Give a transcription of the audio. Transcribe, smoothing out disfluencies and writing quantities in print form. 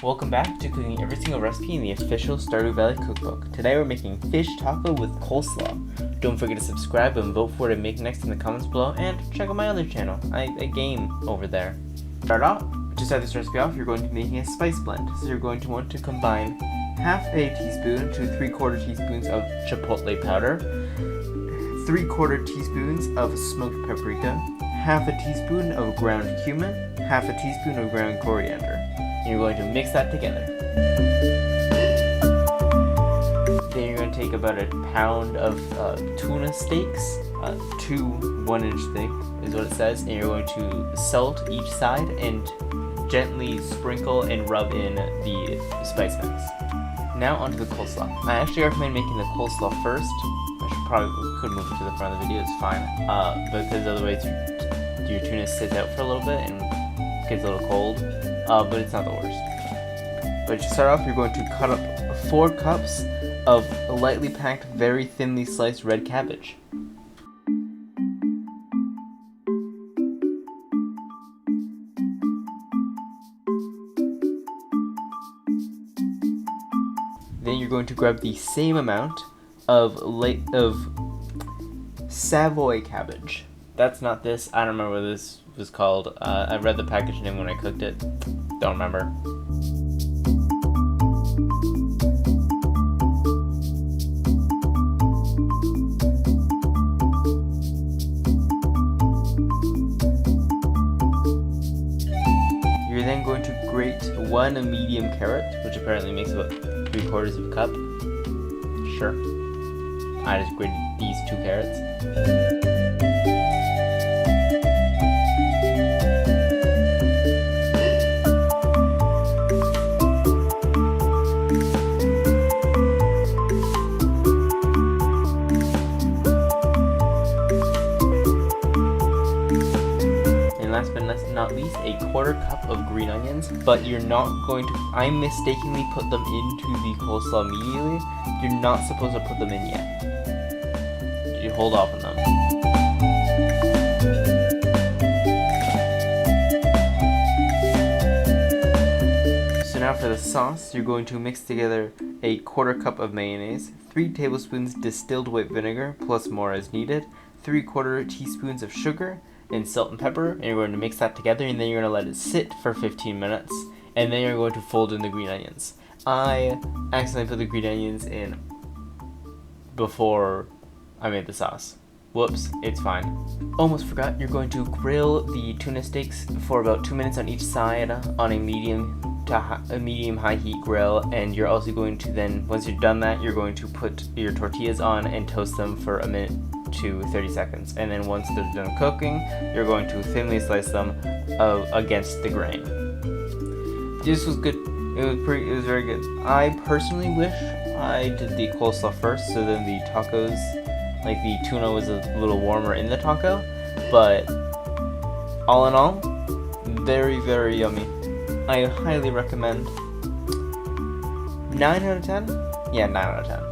Welcome back to cooking every single recipe in the official Stardew Valley cookbook. Today we're making fish taco with coleslaw. Don't forget to subscribe and vote for what I make next in the comments below, and check out my other channel. I game over there. To start this recipe off, you're going to be making a spice blend. So you're going to want to combine half a teaspoon to 3/4 teaspoons of chipotle powder, 3/4 teaspoons of smoked paprika, half a teaspoon of ground cumin, half a teaspoon of ground coriander. And you're going to mix that together. Then you're going to take about a pound of tuna steaks, 2 1-inch thick is what it says, and you're going to salt each side and gently sprinkle and rub in the spice mix. Now onto the coleslaw. I actually recommend making the coleslaw first. I could move it to the front of the video, it's fine. Because otherwise your tuna sits out for a little bit and gets a little cold. But it's not the worst. But to start off, you're going to cut up 4 cups of lightly packed, very thinly sliced red cabbage. Then you're going to grab the same amount of Savoy cabbage. That's not this. I don't remember what this was called. I read the package name when I cooked it. Don't remember. You're then going to grate 1 medium carrot, which apparently makes about 3/4 of a cup. Sure. I just grated these 2 carrots. Last but not least, a 1/4 cup of green onions, but you're not going to, I mistakenly put them into the coleslaw immediately. You're not supposed to put them in yet. You hold off on them. So now for the sauce, you're going to mix together a 1/4 cup of mayonnaise, 3 tablespoons distilled white vinegar, plus more as needed, 3/4 teaspoons of sugar, and salt and pepper, and you're going to mix that together, and then you're going to let it sit for 15 minutes, and then you're going to fold in the green onions. I accidentally put the green onions in before I made the sauce. Whoops, it's fine. Almost forgot, you're going to grill the tuna steaks for about 2 minutes on each side on a medium high heat grill, and you're also going to then, once you've done that, you're going to put your tortillas on and toast them for a minute to 30 seconds, and then once they're done cooking, you're going to thinly slice them against the grain. This was good. It was very good. I personally wish I did the coleslaw first, so then the tacos, like the tuna, was a little warmer in the taco. But all in all, very, very yummy. I highly recommend. 9 out of 10? Yeah, 9 out of 10.